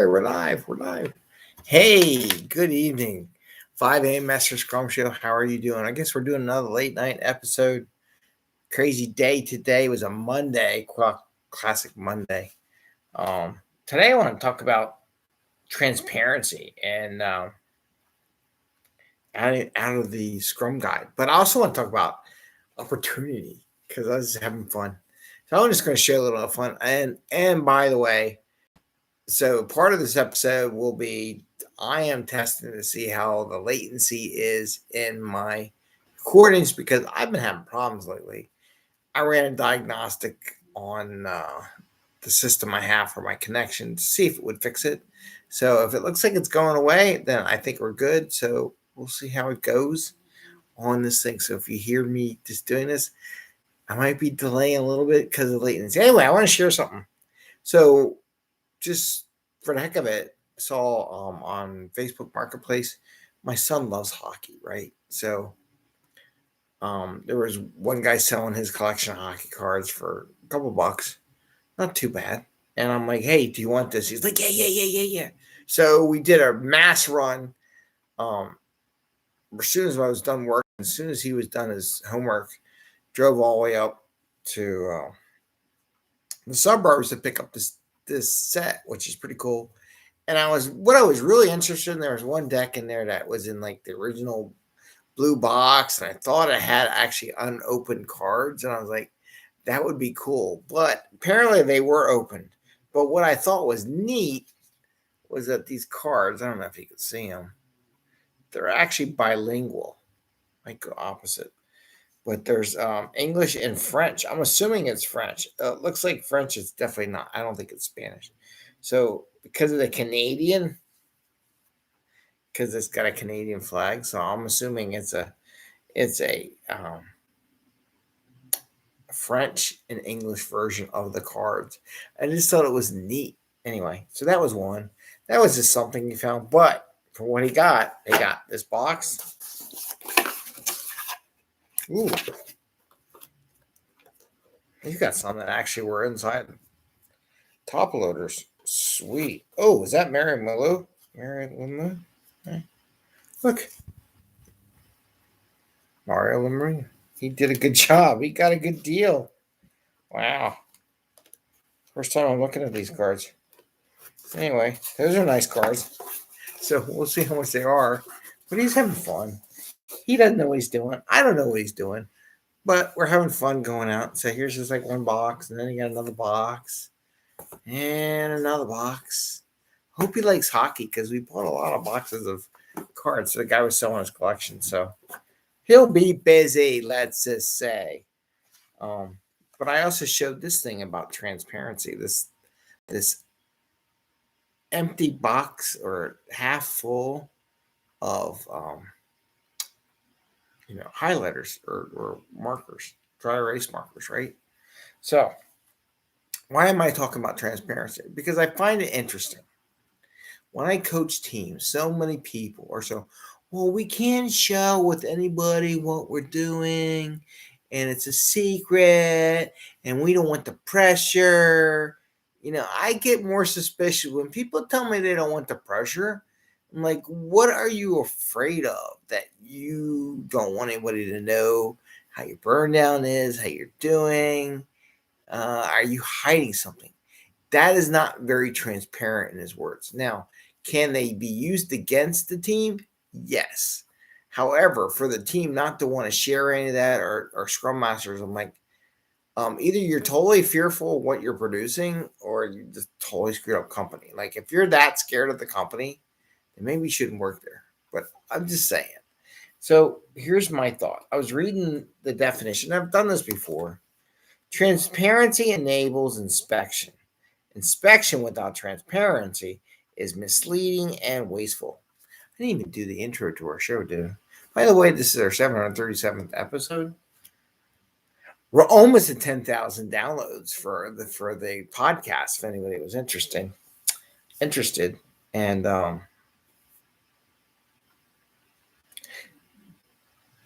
We're live. We're live. Hey, good evening. 5 a.m. Mester Scrum Show. How are you doing? I guess we're doing another late night episode. Crazy day today. It was a Monday, classic Monday. Today I want to talk about transparency and out of the Scrum Guide. But I also want to talk about opportunity because I was having fun. So I'm just going to share a little fun. And by the way, so part of this episode will be I am testing to see how the latency is in my recordings because I've been having problems lately. I ran a diagnostic on the system I have for my connection to see if it would fix it. So if it looks like it's going away, then I think we're good. So we'll see how it goes on this thing. So if you hear me just doing this, I might be delaying a little bit because of latency. Anyway, I want to share something. So just for the heck of it, saw on Facebook Marketplace, my son loves hockey, right? So there was one guy selling his collection of hockey cards for a couple bucks, not too bad. And I'm like, hey, do you want this? He's like, yeah. So we did a mass run. As soon as I was done work, as soon as he was done his homework, drove all the way up to the suburbs to pick up this set, which is pretty cool. And what I was really interested in, there was one deck in there that was in like the original blue box, and I thought it had actually unopened cards, and I was like, that would be cool. But apparently they were opened. But what I thought was neat was that these cards, I don't know if you could see them, they're actually bilingual, like opposite. But there's English and French. I'm assuming it's French. It looks like French. It's definitely not. I don't think it's Spanish. So because of the Canadian, because it's got a Canadian flag, so I'm assuming it's a French and English version of the cards. I just thought it was neat. Anyway, so that was one. That was just something he found. But for what he got, they got this box. Ooh. He's got some that actually were inside. Top loaders. Sweet. Oh, is that Mary Malou? Okay. Look. Mario Lemieux. He did a good job. He got a good deal. Wow. First time I'm looking at these cards. Anyway, those are nice cards. So we'll see how much they are. But he's having fun. He doesn't know what he's doing. I don't know what he's doing. But we're having fun going out. So here's just like one box. And then you got another box. And another box. Hope he likes hockey because we bought a lot of boxes of cards. So the guy was selling his collection. So he'll be busy, let's just say. But I also showed this thing about transparency. This empty box or half full of highlighters or markers, dry erase markers, right? So why am I talking about transparency? Because I find it interesting. When I coach teams, so many people are so, well, we can't show with anybody what we're doing, and it's a secret, and we don't want the pressure. I get more suspicious when people tell me they don't want the pressure. I'm like, what are you afraid of that you don't want anybody to know how your burn down is, how you're doing? Are you hiding something? That is not very transparent in his words. Now, can they be used against the team? Yes. However, for the team not to want to share any of that or Scrum Masters, I'm like, either you're totally fearful of what you're producing or you just totally screwed up company. Like if you're that scared of the company, then maybe you shouldn't work there. But I'm just saying. So here's my thought. I was reading the definition. I've done this before. Transparency enables inspection. Inspection without transparency is misleading and wasteful. I didn't even do the intro to our show, did I? By the way, this is our 737th episode. We're almost at 10,000 downloads for the podcast. If anybody was interested, and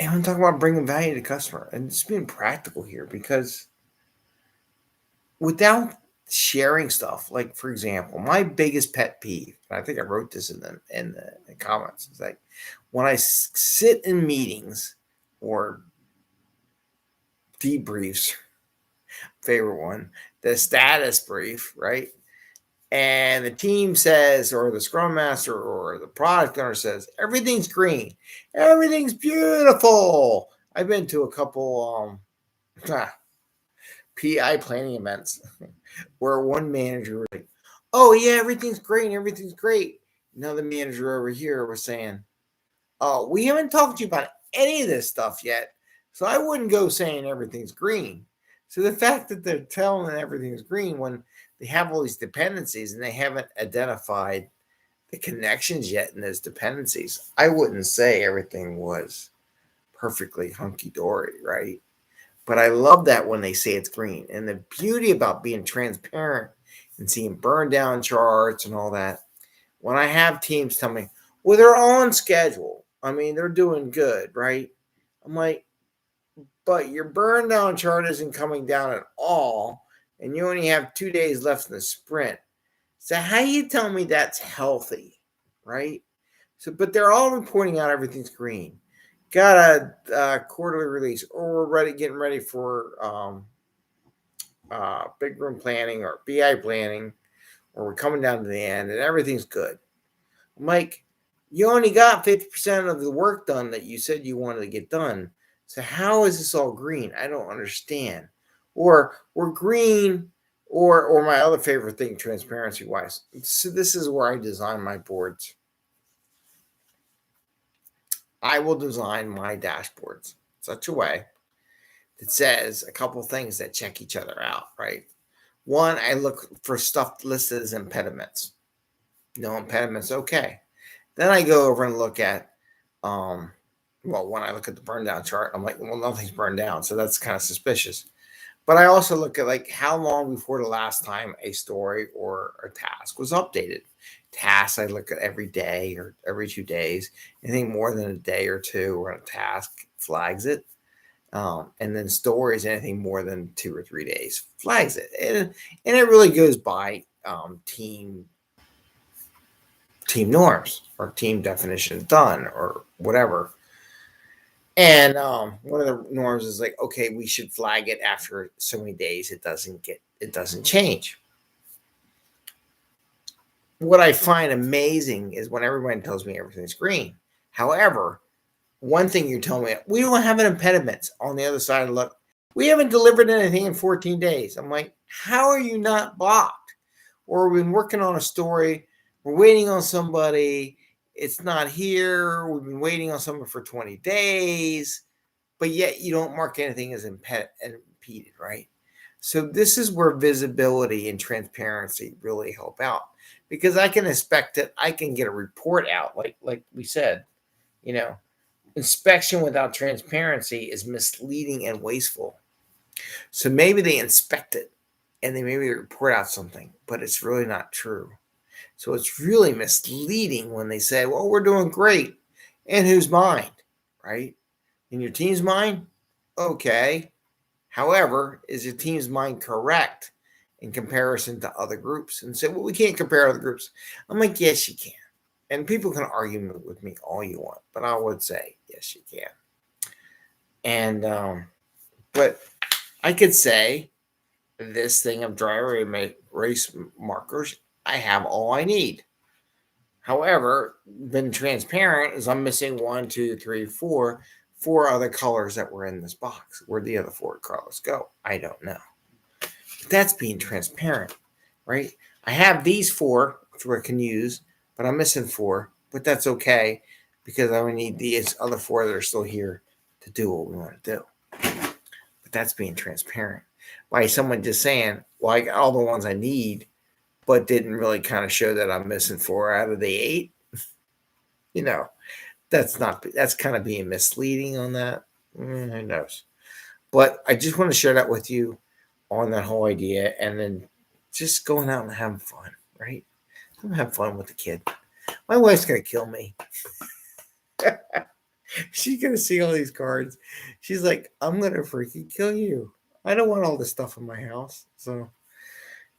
I'm talking about bringing value to the customer and just being practical here because without sharing stuff. Like, for example, my biggest pet peeve, and I think I wrote this in the comments, is like when I sit in meetings or debriefs, favorite one, the status brief, right? And the team says, or the scrum master or the product owner says, everything's green, everything's beautiful. I've been to a couple PI planning events where one manager was like, oh yeah, everything's great, everything's great. Another manager over here was saying, oh, we haven't talked to you about any of this stuff yet, so I wouldn't go saying everything's green. So the fact that they're telling everything's green when they have all these dependencies and they haven't identified the connections yet in those dependencies, I wouldn't say everything was perfectly hunky-dory, right? But I love that when they say it's green. And the beauty about being transparent and seeing burn down charts and all that, when I have teams tell me, well, they're on schedule. I mean, they're doing good, right? I'm like, but your burn down chart isn't coming down at all. And you only have 2 days left in the sprint. So how you tell me that's healthy, right? So, but they're all reporting out everything's green. Got a quarterly release, or we're getting ready for big room planning or BI planning, or we're coming down to the end and everything's good. Mike, you only got 50% of the work done that you said you wanted to get done. So how is this all green? I don't understand. Or we're green, or my other favorite thing, transparency wise. So this is where I design my boards. I will design my dashboards such a way that says a couple things that check each other out, right? One, I look for stuff listed as impediments. No impediments, okay. Then I go over and look at, when I look at the burn down chart, I'm like, well, nothing's burned down. So that's kind of suspicious. But I also look at like how long before the last time a story or a task was updated. Tasks, I look at every day or every 2 days. Anything more than a day or two or a task flags it. And then stories, anything more than 2 or 3 days flags it. And it really goes by team norms or team definitions done or whatever. And one of the norms is like, okay, we should flag it after so many days. It doesn't change. What I find amazing is when everyone tells me everything's green. However, one thing you're telling me, we don't have an impediment on the other side. Look, we haven't delivered anything in 14 days. I'm like, how are you not blocked? Or we've been working on a story. We're waiting on somebody. It's not here. We've been waiting on someone for 20 days, but yet you don't mark anything as impeded, right? So this is where visibility and transparency really help out, because I can inspect it. I can get a report out, like we said, inspection without transparency is misleading and wasteful. So maybe they inspect it and they maybe report out something, but it's really not true. So it's really misleading when they say, well, we're doing great. In whose mind, right? In your team's mind? Okay. However, is your team's mind correct in comparison to other groups? And say, well, we can't compare other groups. I'm like, yes, you can. And people can argue with me all you want, but I would say, yes, you can. And, but I could say this thing of dry erase markers, I have all I need. However, been transparent is I'm missing 1, 2, 3, 4 other colors that were in this box. Where'd the other 4 colors go? I don't know. But that's being transparent, right? I have these 4 which I can use, but I'm missing 4. But that's okay because I only need these other 4 that are still here to do what we want to do. But that's being transparent. By someone just saying, well, I got all the ones I need, but didn't really kind of show that I'm missing 4 out of the 8. That's kind of being misleading on that. Who knows? But I just want to share that with you on that whole idea, and then just going out and having fun, right? I'm having fun with the kid. My wife's going to kill me. She's going to see all these cards. She's like, I'm going to freaking kill you. I don't want all this stuff in my house. So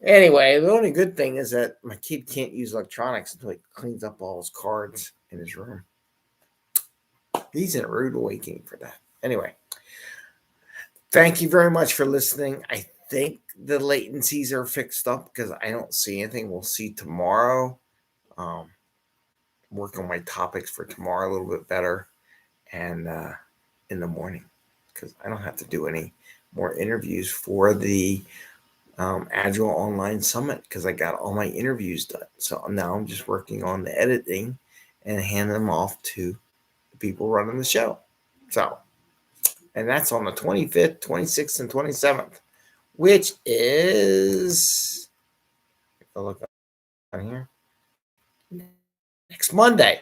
Anyway, the only good thing is that my kid can't use electronics until he cleans up all his cards in his room. He's in a rude awakening for that. Anyway, thank you very much for listening. I think the latencies are fixed up because I don't see anything. We'll see tomorrow. Work on my topics for tomorrow a little bit better, and in the morning, because I don't have to do any more interviews for the Agile Online Summit because I got all my interviews done. So now I'm just working on the editing and handing them off to the people running the show. So, and that's on the 25th, 26th, and 27th, which is, I'll look on here, next Monday.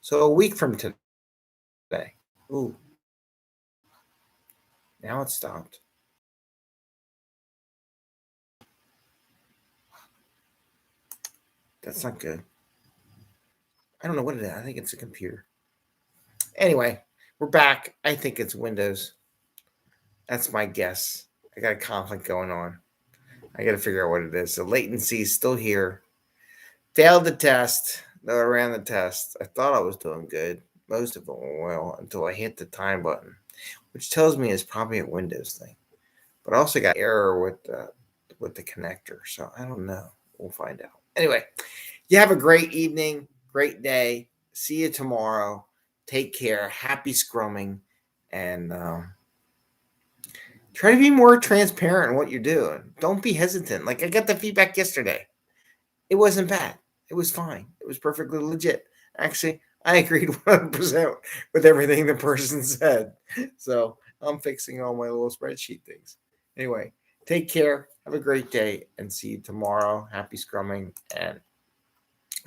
So a week from today. Ooh. Now it stopped. That's not good. I don't know what it is. I think it's a computer. Anyway, we're back. I think it's Windows. That's my guess. I got a conflict going on. I got to figure out what it is. The latency is still here. Failed the test. Though I ran the test. I thought I was doing good. Most of it went well until I hit the time button, which tells me it's probably a Windows thing. But I also got error with the connector. So I don't know. We'll find out. Anyway, you have a great evening, great day. See you tomorrow. Take care. Happy scrumming. And try to be more transparent in what you're doing. Don't be hesitant. Like I got the feedback yesterday. It wasn't bad. It was fine. It was perfectly legit. Actually, I agreed 100% with everything the person said. So I'm fixing all my little spreadsheet things. Anyway, take care. Have a great day and see you tomorrow. Happy scrumming and